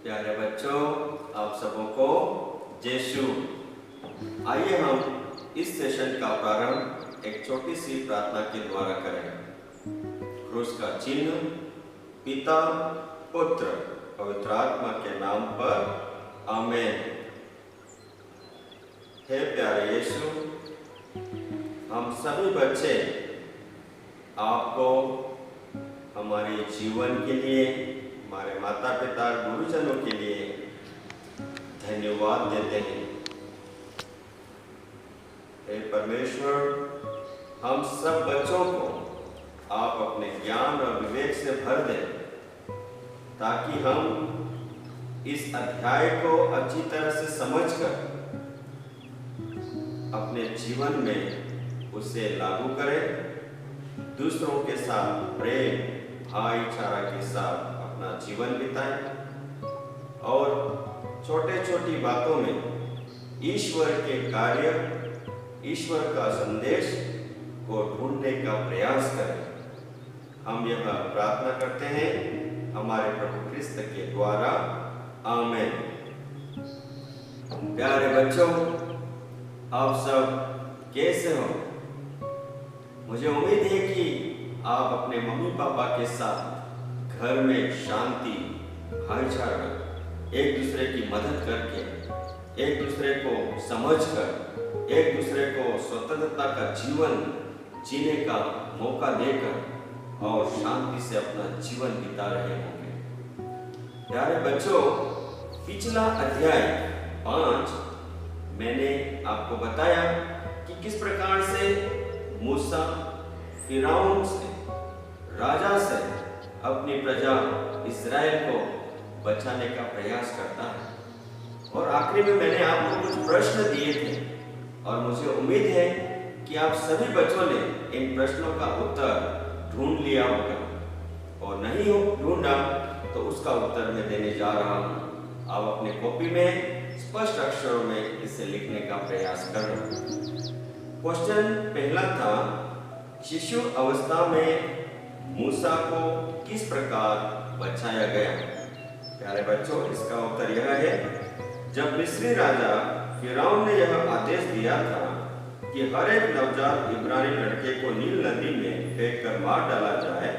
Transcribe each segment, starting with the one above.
प्यारे बच्चों, आप सबों को यीशु। आइए हम इस सेशन का प्रारंभ एक छोटी सी प्रार्थना के द्वारा करें। क्रूस का चिन्ह पिता, पुत्र, पवित्र आत्मा के नाम पर आमीन। हे प्यारे यीशु, हम सभी बच्चे आपको हमारे जीवन के लिए, हमारे माता पिता गुरुजनों के लिए धन्यवाद देते हैं। हे परमेश्वर, हम सब बच्चों को आप अपने ज्ञान और विवेक से भर दें ताकि हम इस अध्याय को अच्छी तरह से समझकर अपने जीवन में उसे लागू करें, दूसरों के साथ प्रेम भाईचारा के साथ अपना जीवन बिताएं और छोटे छोटी बातों में ईश्वर के कार्य, ईश्वर का संदेश को ढूंढने का प्रयास करें। हम यह प्रार्थना करते हैं हमारे प्रभु ख्रिस्त के द्वारा, आमीन। प्यारे बच्चों, आप सब कैसे हो? मुझे उम्मीद है कि आप अपने मम्मी पापा के साथ घर में शांति, भाईचारा, एक दूसरे की मदद करके, एक दूसरे को समझकर, एक दूसरे को स्वतंत्रता का जीवन जीने का मौका देकर और शांति से अपना जीवन बिता रहे होंगे। प्यारे बच्चों, पिछला अध्याय 5 मैंने आपको बताया कि किस प्रकार से मूसा फिरौन से, राजा से अपनी प्रजा इस्राएल को बचाने का प्रयास करता है। और आखिरी में मैंने आपको कुछ प्रश्न दिए थे और मुझे उम्मीद है कि आप सभी बच्चों ने इन प्रश्नों का उत्तर ढूंढ लिया होगा, और नहीं हो ढूंढा तो उसका उत्तर मैं देने जा रहा हूँ। आप अपने कॉपी में स्पष्ट अक्षरों में इसे लिखने का प्रयास करें। क्वेश्चन पहला था, शिशु अवस्था में मूसा को किस प्रकार बचाया गया? प्यारे बच्चों, इसका उत्तर यह है, जब मिस्री राजा फिरौन ने यह आदेश दिया था कि हर एक नवजात इब्रानी लड़के को नील नदी में फेंककर मार डाला जाए,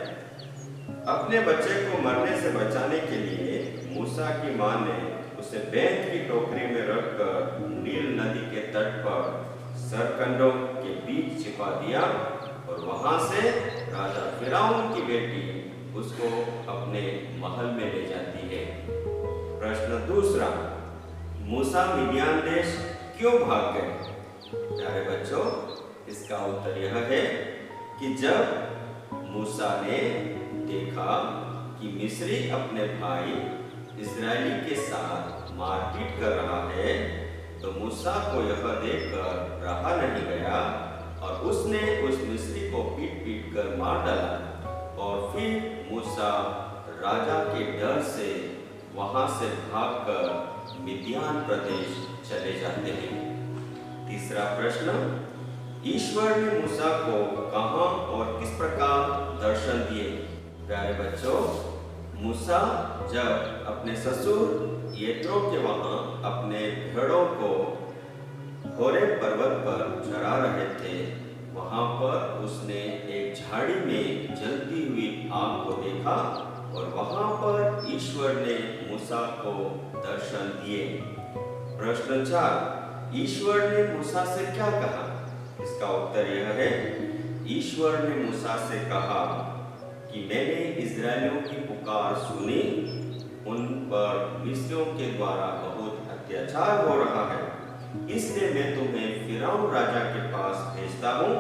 अपने बच्चे को मरने से बचाने के लिए मूसा की मां ने उसे बैंत की टोकरी में रखकर नील नदी के तट पर सरकंडों के बीच छिपा दिया और वहां से राजा फिरौन की बेटी उसको अपने महल में ले जाती है। प्रश्न दूसरा, मूसा मिडियान देश क्यों भाग गए? प्यारे बच्चों, इसका उत्तर यह है कि जब मूसा ने देखा कि मिस्री अपने भाई इस्राएली के साथ मारपीट कर रहा है, तो मूसा को यह देखकर रहा नहीं गया और उसने उस मिस्री को पीट पीट कर मार डाला। और फिर मूसा राजा के डर से वहां से भागकर मिद्यान प्रदेश चले जाते हैं। तीसरा प्रश्न, ईश्वर ने मूसा को कहां और किस प्रकार दर्शन दिए? प्यारे बच्चों, मूसा जब अपने ससुर येत्रो के वहां अपने भेड़ों को होरेब पर्वत पर चरा रहे थे, वहां पर उसने एक झाड़ी में जलती हुई आग को देखा और वहां पर ईश्वर ने मूसा को दर्शन दिए। प्रश्न 4, ईश्वर ने मूसा से क्या कहा? इसका उत्तर यह है, ईश्वर ने मूसा से कहा कि मैंने इस्राएलियों की पुकार सुनी, उन पर मिस्रियों के द्वारा बहुत अत्याचार हो रहा है, इसलिए मैं तुम्हें फिरौन राजा के पास भेजता हूँ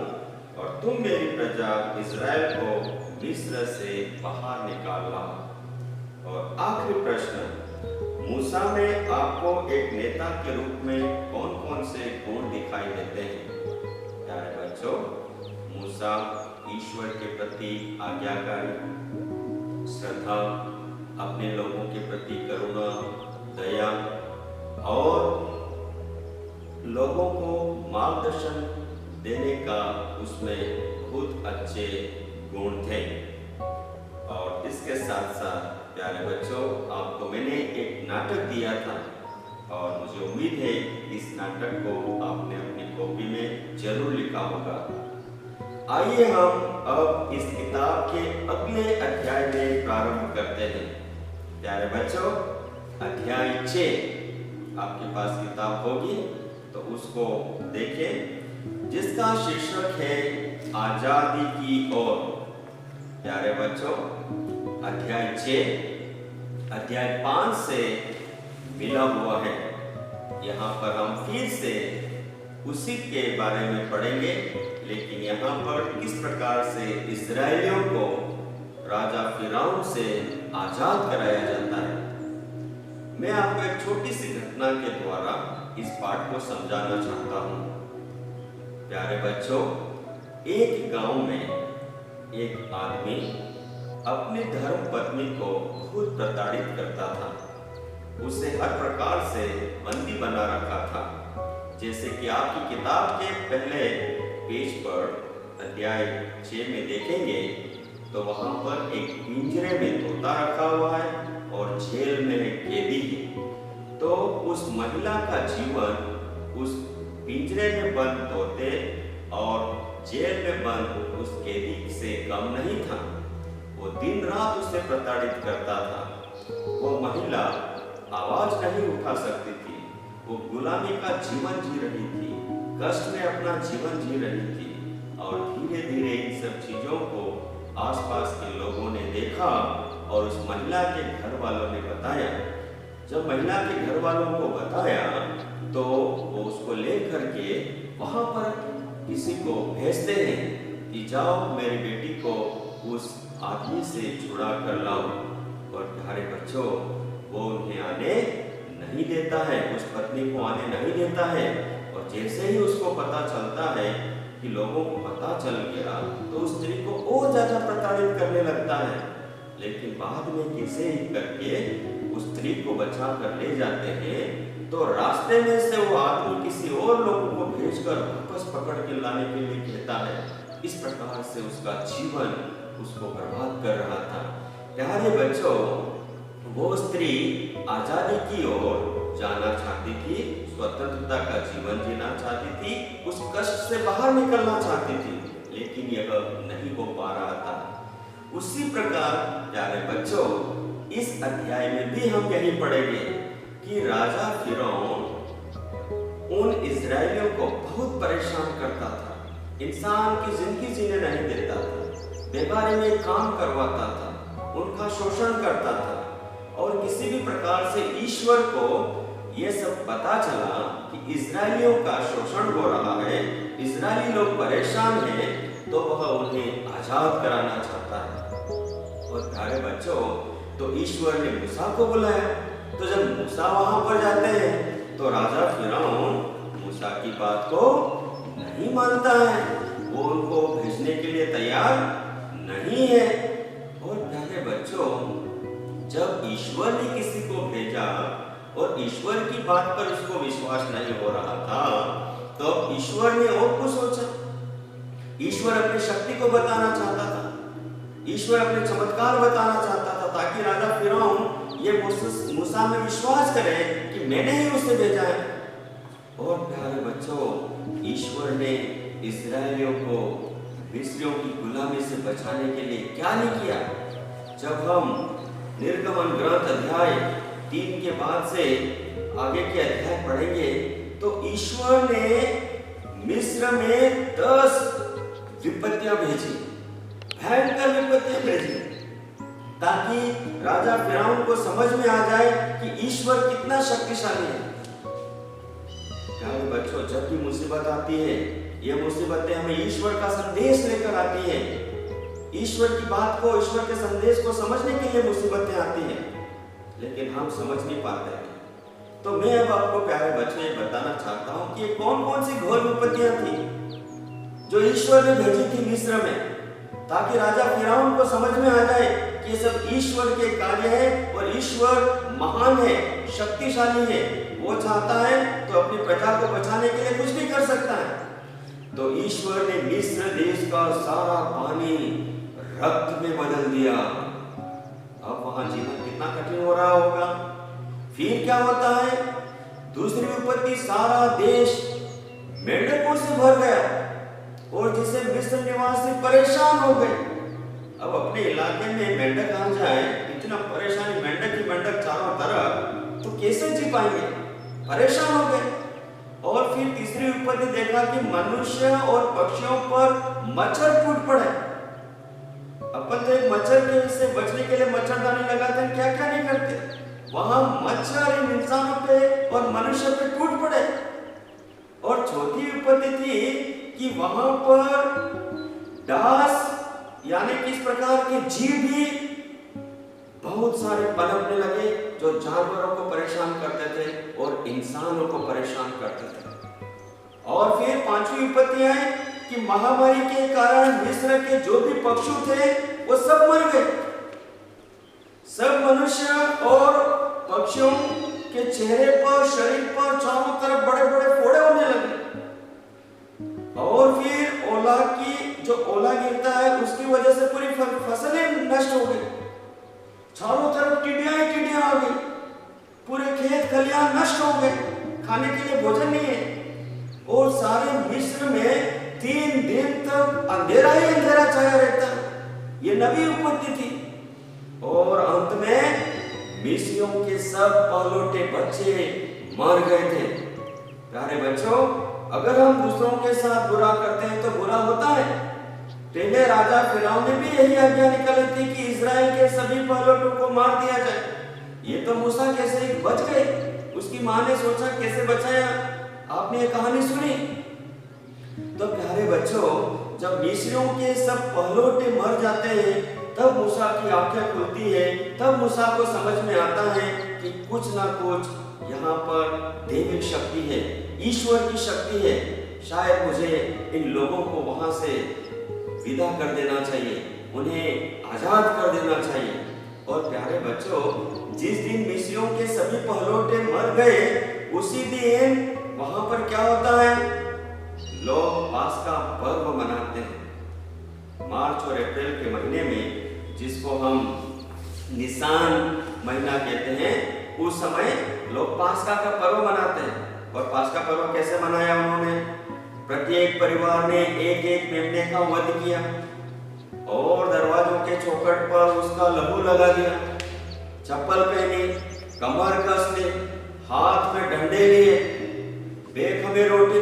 और तुम मेरी प्रजा इस्राएल को मिस्र से बाहर निकाल लाओ। और आखिरी प्रश्न, मूसा में आपको एक नेता के रूप में कौन कौन से गुण दिखाई देते हैं? प्यारे बच्चों, मूसा ईश्वर के प्रति आज्ञाकारी, श्रद्धा, अपने लोगों के प्रति करुणा, दया और लोगों को मार्गदर्शन देने का उसमें बहुत अच्छे गुण थे। और इसके साथ साथ प्यारे बच्चों, आपको मैंने एक नाटक दिया था और मुझे उम्मीद है इस नाटक को आपने अपनी कॉपी में जरूर लिखा होगा। आइए हम अब इस किताब के अगले अध्याय में प्रारंभ करते हैं। प्यारे बच्चों, अध्याय 6 आपके पास किताब होगी तो उसको देखें, जिसका शीर्षक है आजादी की ओर। प्यारे बच्चों, अध्याय 6 अध्याय 5 से मिला हुआ है। यहाँ पर हम फिर से उसी के बारे में पढ़ेंगे, लेकिन यहाँ पर किस प्रकार से इस्राएलियों को राजा फिरौन से आजाद कराया जाता है। मैं आपको एक छोटी सी घटना के द्वारा इस पाठ को समझाना चाहता हूँ। प्यारे बच्चों, एक गांव में एक आदमी अपनी धर्म पत्नी को बहुत प्रताड़ित करता था। उसे हर प्रकार से बंदी बना रखा था। जैसे कि आपकी किताब के पहले पेज पर अध्याय 6 में देखेंगे तो वहां पर एक पिंजरे में तोता रखा हुआ है और जेल में कैदी है। तो उस महिला का जीवन उस पिंजरे में बंद तोते और जेल में बंद उस कैदी से कम नहीं था। वो दिन रात उसे प्रताड़ित करता था। वो महिला आवाज नहीं उठा सकती थी। वो गुलामी का जीवन जी रही थी, कष्ट में अपना जीवन जी रही थी। और धीरे धीरे इन सब चीजों को आसपास के लोगों ने देखा और उस महिला के घर वालों ने बताया। जब महिला के घर वालों को बताया तो वो उसको लेकर के वहां पर किसी को भेजते हैं कि जाओ मेरी बेटी को उस आदमी से छुड़ा कर लाओ। और प्यारे बच्चों, वो उन्हें आने नहीं देता है, उस पत्नी को आने नहीं देता है। और जैसे ही उसको पता चलता है कि लोगों को पता चल गया तो उस स्त्री को और ज्यादा प्रताड़ित करने लगता है। लेकिन बाद में कैसे ही करके उस स्त्री को बचा कर ले जाते हैं तो रास्ते में से वो आदमी किसी और लोगों को भेजकर वापस पकड़ के लाने के लिए कहता है। इस प्रकार से उसका जीवन उसको बर्बाद कर रहा था। प्यारे बच्चों, वो स्त्री आजादी की ओर जाना चाहती थी, स्वतंत्रता का जीवन जीना चाहती थी, उस कष्ट से बाहर निकलना चाहती थी, लेकिन यह नहीं हो पा रहा था। उसी प्रकार प्यारे बच्चों, इस अध्याय में भी हम यही पढ़ेंगे कि राजा फिरौन उन इस्राएलियों को बहुत परेशान करता था। इंसान की जिंदगी जीने नहीं देता था, बेगारी में काम करवाता था, उनका शोषण करता था। और किसी भी प्रकार से ईश्वर को यह सब पता चला कि इस्राएलियों का शोषण हो रहा है, इस्राएली लोग परेशान हैं, तो वह उन्हें आजाद कराना चाहता है। और प्यारे बच्चों, तो ईश्वर ने मूसा को बुलाया। तो जब मूसा वहां पर जाते हैं तो राजा फिरौन मूसा की बात को नहीं मानता है, वो उनको भेजने के लिए तैयार नहीं है। और प्यारे बच्चों, जब ईश्वर ने किसी को भेजा और ईश्वर की बात पर उसको विश्वास नहीं हो रहा था, तो ईश्वर ने और कुछ सोचा। ईश्वर अपनी शक्ति को बताना चाहता था, ईश्वर अपने चमत्कार बताना चाहता था, ताकि राजा फिरौन ये मूसा में विश्वास करे कि मैंने ही उसे भेजा है। और प्यारे बच्चों, ईश्वर ने इस्राएलियों को मिस्रियों की गुलामी से बचाने के लिए क्या नहीं किया। जब हम निर्गमन ग्रंथ अध्याय 3 के बाद से आगे के अध्याय पढ़ेंगे तो ईश्वर ने मिस्र में 10 विपत्तियां भेजी, भयंकर विपत्तियां भेजी, ताकि राजा फिरौन को समझ में आ जाए कि ईश्वर कितना शक्तिशाली है। प्यारे बच्चों, जब भी मुसीबत आती है, ये मुसीबतें हमें ईश्वर का संदेश लेकर आती हैं। ईश्वर की बात को, ईश्वर के संदेश को समझने के लिए मुसीबतें आती हैं, लेकिन हम समझ नहीं पाते हैं। तो मैं अब आपको प्यारे बच्चों ये बताना चाहता हूँ कि ये कौन कौन सी घोर विपत्तियां थी जो ईश्वर ने भेजी थी मिस्र में, ताकि राजा फिरौन को समझ में आ जाए कि ये सब ईश्वर के कार्य है और ईश्वर महान है, शक्तिशाली है। वो चाहता है तो अपनी प्रजा को बचाने के लिए कुछ भी कर सकता है। तो ईश्वर ने मिस्र देश का सारा पानी रक्त में बदल दिया वहां जीना कितना कठिन हो रहा होगा। फिर क्या होता है, दूसरी विपत्ति, सारा देश मेंढकों से भर गया और जिसे मिस्र निवासी परेशान हो गए। अब अपने इलाके में मेंढक आ जाए, इतना परेशानी, मेंढक ही मेंढक चारों तरफ, तो कैसे जी पाएंगे, परेशान हो गए। और फिर तीसरी विपत्ति देखा कि मनुष्य और पक्षियों पर मच्छर टूट पड़े। अपन तो एक मच्छर के से बचने के लिए मच्छरदानी लगाते हैं, क्या क्या नहीं करते, वहां मच्छर इन इंसानों पे और मनुष्य पे टूट पड़े। और चौथी विपत्ति थी कि वहां पर डास यानी किस प्रकार के जीव भी बहुत सारे पनपने लगे, जो जानवरों को परेशान करते थे और इंसानों को परेशान करते थे। और फिर पांचवी विपत्ति है कि महामारी के कारण मिस्र के जो भी पक्षी थे वो सब मर गए। सब मनुष्य और पक्षियों के चेहरे पर, शरीर पर चारों तरफ बड़े बड़े फोड़े होने लगे। और फिर ओला की जो ओला गिरता है उसकी वजह से पूरी फसलें नष्ट हो गई। चारों तरफ टिड्डियां आ गई, पूरे खेत खलियान नष्ट हो गए, खाने के लिए भोजन नहीं है। और सारे मिस्र में 3 दिन तक अंधेरा ही अंधेरा छाया रहता। ये नवी विपत्ति थी। और अंत में मिस्रियों के सब पहलौठे बच्चे मर गए थे। प्यारे बच्चों, अगर हम दूसरों के साथ बुरा करते हैं तो बुरा होता है। पहले राजा फिरौन ने भी यही आज्ञा निकाली थी कि इजराइल के सभी पहलौठों को मार दिया जाए। ये तो मूसा कैसे बच गए, उसकी मां ने सोचा कैसे बचाया, आपने ये कहानी सुनी। तो प्यारे बच्चों, जब मिस्रियों के सब पहलौठे मर जाते हैं तब मूसा की आंखें खुलती है, तब मूसा को समझ में आता है कि कुछ ना कुछ यहाँ पर दैविक शक्ति है, ईश्वर की शक्ति है। शायद मुझे इन लोगों को वहां से विदा कर देना चाहिए, उन्हें आजाद कर देना चाहिए। और प्यारे बच्चों, जिस दिन मिस्रियों के सभी पहलौठे मर गए उसी दिन वहां पर क्या होता है, लोग पास्का पर्व मनाते हैं। मार्च और अप्रैल के महीने में, जिसको हम निसान महीना कहते हैं, उस समय लोग पास्का का पर्व मनाते हैं। और पास्का पर्व कैसे मनाया उन्होंने, प्रत्येक परिवार ने एक एक मेमने का वध किया और दरवाजों के चौखट पर उसका लहू लगा दिया, चप्पल पहनी, कमर कस ली, हाथ में डंडे लिए, बेखमे रोटी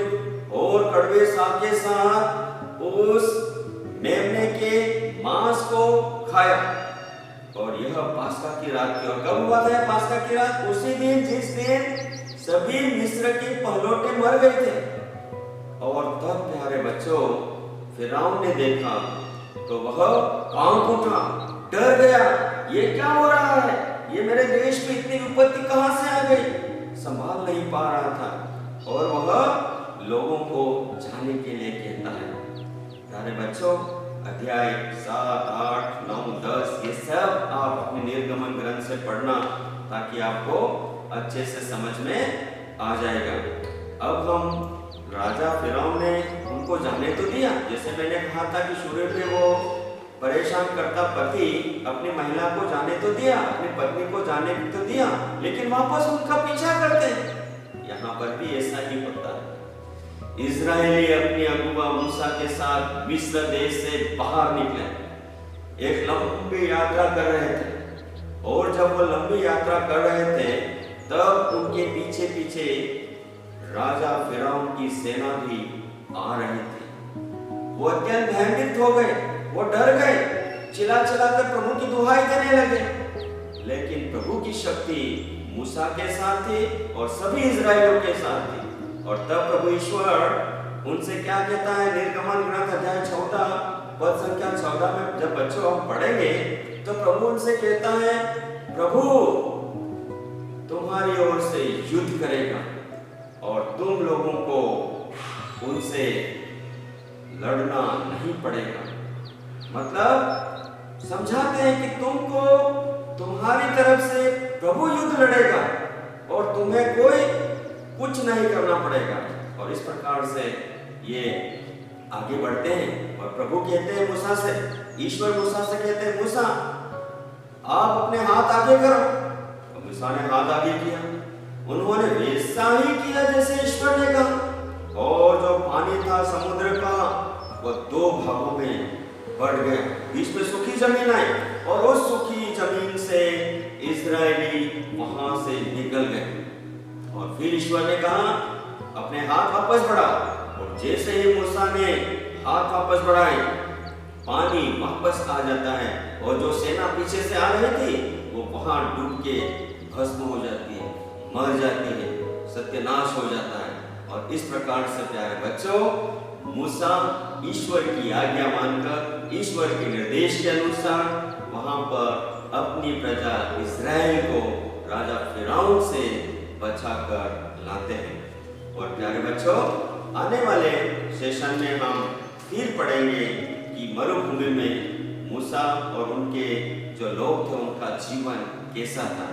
और कड़वे साग के साथ उस मेमने के मांस को खाया। और यह पास्का की रात की, और कब हुआ था पास्का की रात, उसी दिन जिस दिन सभी मिस्र के पहलौठे मर गए थे। और तब प्यारे बच्चों, फिरौन ने देखा तो वह कांप उठा, डर गया, ये क्या हो रहा है, ये मेरे देश में इतनी विपत्ति कहां से आ गई, संभाल नहीं पा रहा था। और वह लोगों को जाने के लिए कहता है। प्यारे बच्चों, अध्याय 7, 8, 9, 10 ये सब आप अपने निर्गमन ग्रंथ से पढ़ना, ताकि आपको अच्छे से समझ में आ जाएगा। अब हम राजा फिरौन ने उनको जाने तो दिया, जैसे मैंने कहा था कि शुरू में वो परेशान करता पति अपनी महिला को जाने तो दिया, अपनी पत्नी को जाने तो दिया, लेकिन वापस उनका पीछा करते हैं। यहाँ पर भी ऐसा ही होता है। इजरायली अपनी अगुआ मूसा के साथ मिस्र देश से बाहर निकले, एक लंबी यात्रा कर रहे थे। और जब वो लंबी यात्रा कर रहे थे तब उनके पीछे पीछे राजा फिरौन की सेना भी आ रही थी। वो अत्यंत भयभीत हो गए, वो डर गए, चिल्ला चिल्लाकर प्रभु की दुहाई देने लगे। लेकिन प्रभु की शक्ति मूसा के साथ थी और सभी इजराइलियों के साथ थी। और तब प्रभु ईश्वर उनसे क्या कहता है, निर्गमन ग्रंथ अध्याय 14 पद संख्या 14 में जब बच्चों हम पढ़ेंगे तो प्रभु उनसे कहता है, प्रभु तुम्हारी ओर से युद्ध करेगा और तुम लोगों को उनसे लड़ना नहीं पड़ेगा। मतलब समझाते हैं कि तुमको तुम्हारी तरफ से प्रभु युद्ध लड़ेगा और तुम्हें कोई कुछ नहीं करना पड़ेगा। और इस प्रकार से ये आगे बढ़ते हैं और प्रभु कहते हैं मूसा से, ईश्वर मूसा से कहते हैं, मूसा आप अपने हाथ आगे करो। तो मूसा ने हाथ आगे किया, उन्होंने वैसा ही किया जैसे ईश्वर ने कहा, और जो पानी था समुद्र का वो दो भागों में बढ़ गया, बीच में सूखी जमीन आई, और उस सूखी जमीन से इजरायली वहां से निकल गए। और फिर ईश्वर ने कहा अपने हाथ वापस बढ़ाओ, और जैसे ही मूसा ने हाथ वापस बढ़ाए पानी वापस आ जाता है, और जो सेना पीछे से आ रही थी वो वहां डूब के भस्म हो जाती है, मर जाती है, सत्यानाश हो जाता है। और इस प्रकार से प्यारे बच्चों, मूसा ईश्वर की आज्ञा मानकर, ईश्वर के निर्देश के अनुसार वहां पर अपनी प्रजा इस्राएल को राजा फिरौन से बचाकर लाते हैं। और प्यारे बच्चों, आने वाले सेशन में हम फिर पढ़ेंगे कि मरुभूमि में मूसा और उनके जो लोग थे उनका जीवन कैसा था।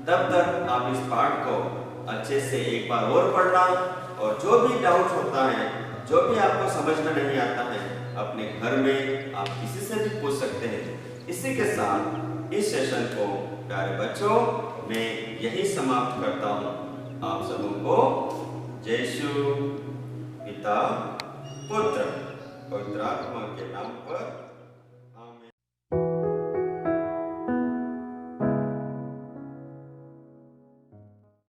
तब तक आप इस पाठ को अच्छे से एक बार और पढ़ना, और जो भी डाउट होता है, जो भी आपको समझ में नहीं आता है, अपने घर में आप किसी से भी पूछ सकते हैं। इसी के साथ इस सेशन को प्यारे बच्चों मैं यही समाप्त करता हूँ। आप सबों को जय यीशु पिता पुत्र पवित्र आत्मा के नाम पर